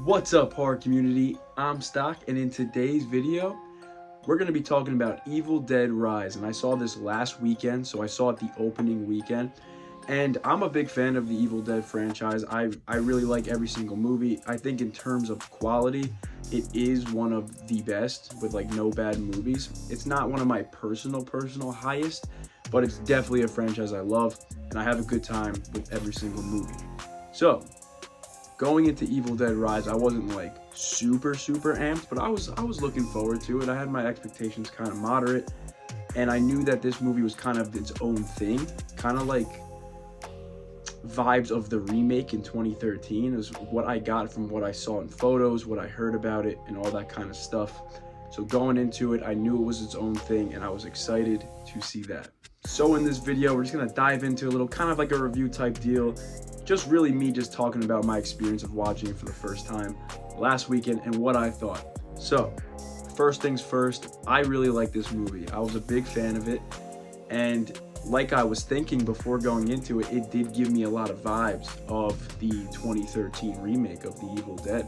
What's up, horror community? I'm Stock, and in today's video, we're going to be talking about Evil Dead Rise. And I saw this last weekend, so I saw it the opening weekend. And I'm a big fan of the Evil Dead franchise. I really like every single movie. I think in terms of quality, it is one of the best with like no bad movies. It's not one of my personal highest, but it's definitely a franchise I love, and I have a good time with every single movie. So, going into Evil Dead Rise, I wasn't like super amped, but I was looking forward to it. I had my expectations kind of moderate, and I knew that this movie was kind of its own thing, kind of like vibes of the remake in 2013 is what I got from what I saw in photos, what I heard about it, and all that kind of stuff. So going into it, I knew it was its own thing, and I was excited to see that. So in this video, we're just gonna dive into a little kind of like a review type deal. Just really me just talking about my experience of watching it for the first time last weekend and what I thought. So, first things first, I really like this movie. I was a big fan of it, and like I was thinking before going into it, it did give me a lot of vibes of the 2013 remake of The Evil Dead.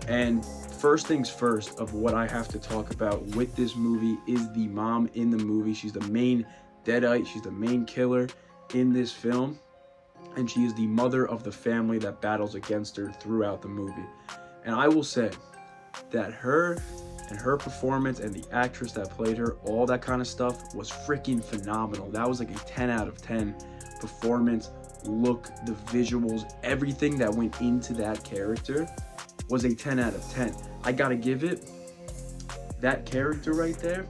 And first things first of what I have to talk about with this movie is the mom in the movie. She's the main deadite, she's the main killer in this film. And she is the mother of the family that battles against her throughout the movie. And I will say that her performance and the actress that played her, all that kind of stuff was freaking phenomenal. That was like a 10 out of 10 performance. Look, the visuals, everything that went into that character was a 10 out of 10. I gotta give it, that character right there,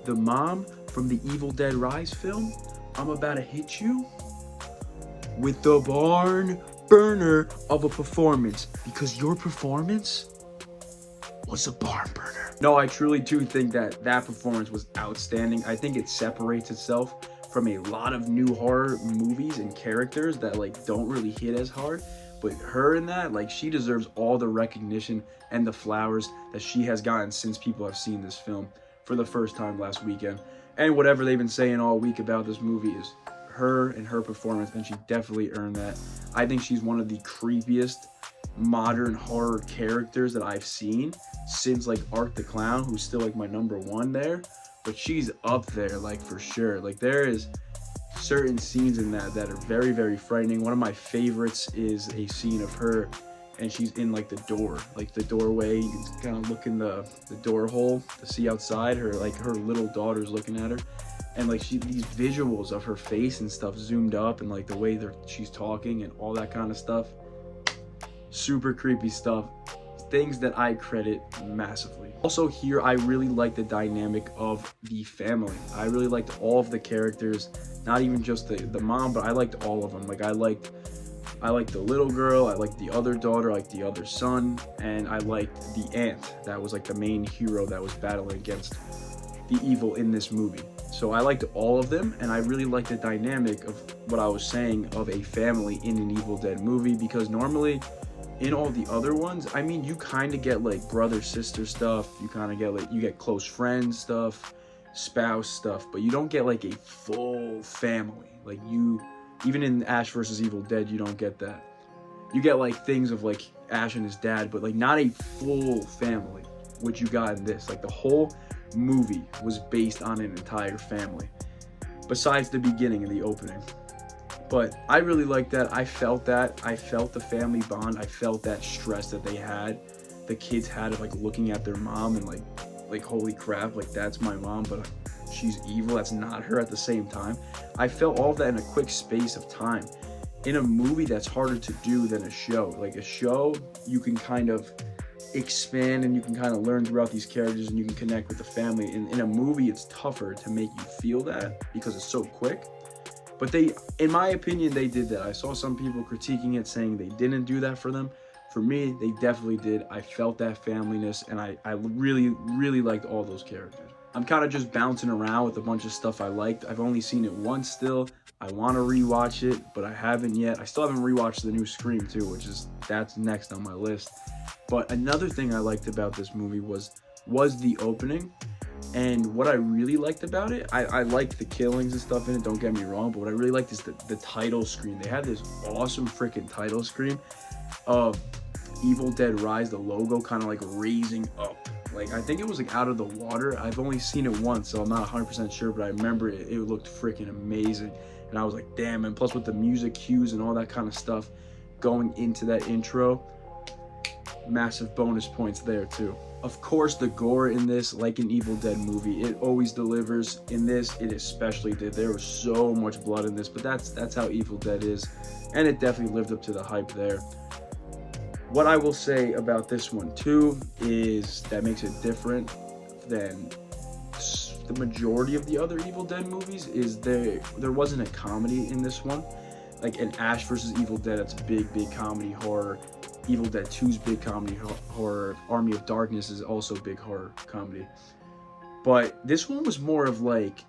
the mom from the Evil Dead Rise film, I'm about to hit you with the barn burner of a performance, because your performance was a barn burner. No, I truly do think that that performance was outstanding. I think it separates itself from a lot of new horror movies and characters that like don't really hit as hard, but her in that, like, she deserves all the recognition and the flowers that she has gotten since people have seen this film for the first time last weekend. And whatever they've been saying all week about this movie is her and her performance, and she definitely earned that. I think she's one of the creepiest modern horror characters that I've seen since like Art the Clown, who's still like my #1 there, but she's up there like for sure. Like, there is certain scenes in that are very frightening. One of my favorites is a scene of her and she's in like the door, like the doorway. You can kind of look in the door hole to see outside. Her little daughter's looking at her. And like these visuals of her face and stuff zoomed up, and like the way that she's talking and all that kind of stuff, super creepy stuff. Things that I credit massively. Also here, I really like the dynamic of the family. I really liked all of the characters, not even just the mom, but I liked all of them. Like I liked the little girl, I liked the other daughter, I liked the other son, and I liked the aunt that was like the main hero that was battling against the evil in this movie. So I liked all of them, and I really liked the dynamic of what I was saying of a family in an Evil Dead movie, because normally in all the other ones, I mean, you kind of get like brother sister stuff, you kind of get like, you get close friends stuff, spouse stuff, but you don't get like a full family. Like, you, even in Ash vs. Evil Dead, you don't get that. You get like things of like Ash and his dad, but like not a full family, which you got in this. Like, the whole movie was based on an entire family, besides the beginning and the opening. But I really liked that. I felt the family bond. I felt that stress that the kids had of like looking at their mom and like holy crap, like that's my mom, but she's evil, that's not her at the same time. I felt all of that in a quick space of time in a movie that's harder to do than a show. Like a show, you can kind of expand and you can kind of learn throughout these characters and you can connect with the family. In a movie, it's tougher to make you feel that because it's so quick. But they, in my opinion, they did that. I saw some people critiquing it, saying they didn't do that for them. For me, they definitely did. I felt that familyness, and I really liked all those characters. I'm kind of just bouncing around with a bunch of stuff I liked. I've only seen it once still. I want to rewatch it, but I haven't yet. I still haven't rewatched the new Scream 2, that's next on my list. But another thing I liked about this movie was the opening. And what I really liked about it, I liked the killings and stuff in it, don't get me wrong, but what I really liked is the title screen. They had this awesome freaking title screen of Evil Dead Rise, the logo kind of like raising up. Like, I think it was like out of the water. I've only seen it once, so I'm not 100% sure, but I remember it looked freaking amazing. And I was like, damn. And plus with the music cues and all that kind of stuff going into that intro, massive bonus points there too. Of course, the gore in this, like an Evil Dead movie, it always delivers. In this, it especially did. There was so much blood in this, but that's how Evil Dead is, and it definitely lived up to the hype there. What I will say about this one too is that makes it different than the majority of the other Evil Dead movies is there wasn't a comedy in this one. Like in Ash versus Evil Dead, that's big comedy horror. Evil Dead 2's big comedy horror. Army of Darkness is also big horror comedy. But this one was more of like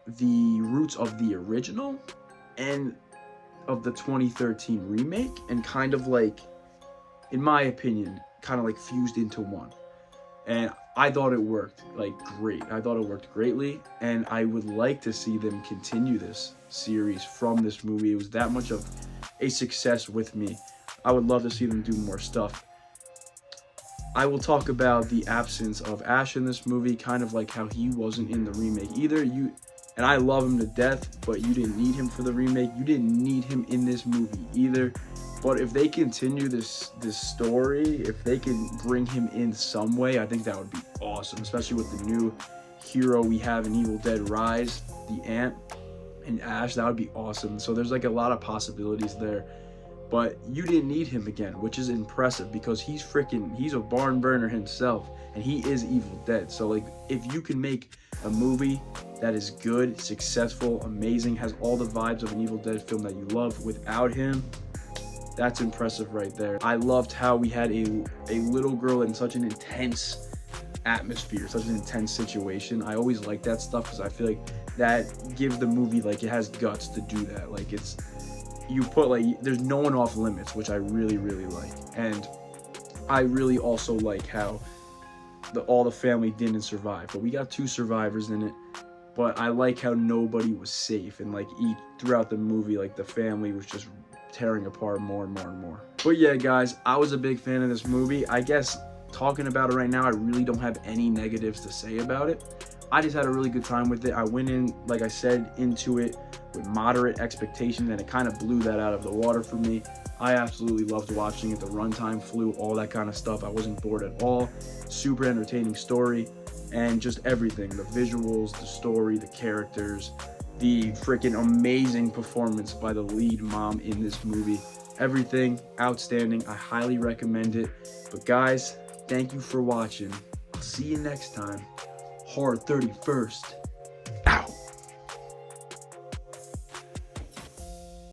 the roots of the original and of the 2013 remake, and kind of like, in my opinion, kind of like fused into one. And I thought it worked like great. I thought it worked greatly, and I would like to see them continue this series from this movie. It was that much of a success with me. I would love to see them do more stuff. I will talk about the absence of Ash in this movie, kind of like how he wasn't in the remake either. And I love him to death, but you didn't need him for the remake. You didn't need him in this movie either. But if they continue this story, if they can bring him in some way, I think that would be awesome, especially with the new hero we have in Evil Dead Rise, the Ant and Ash. That would be awesome. So there's like a lot of possibilities there. But you didn't need him again, which is impressive because he's a barn burner himself, and he is Evil Dead. So like, if you can make a movie that is good, successful, amazing, has all the vibes of an Evil Dead film that you love without him, that's impressive right there. I loved how we had a little girl in such an intense atmosphere, such an intense situation. I always like that stuff because I feel like that gives the movie, like, it has guts to do that. Like, you put, like, there's no one off limits, which I really like. And I really also like how all the family didn't survive, but we got 2 survivors in it. But I like how nobody was safe, and like throughout the movie, like the family was just tearing apart more and more. But yeah, guys, I was a big fan of this movie. I guess talking about it right now, I really don't have any negatives to say about it. I just had a really good time with it. I went in, like I said, into it with moderate expectations, and it kind of blew that out of the water for me. I absolutely loved watching it. The runtime flew, all that kind of stuff. I wasn't bored at all. Super entertaining story, and just everything. The visuals, the story, the characters, the freaking amazing performance by the lead mom in this movie. Everything outstanding. I highly recommend it. But guys, thank you for watching. I'll see you next time. Horror 31st. Out.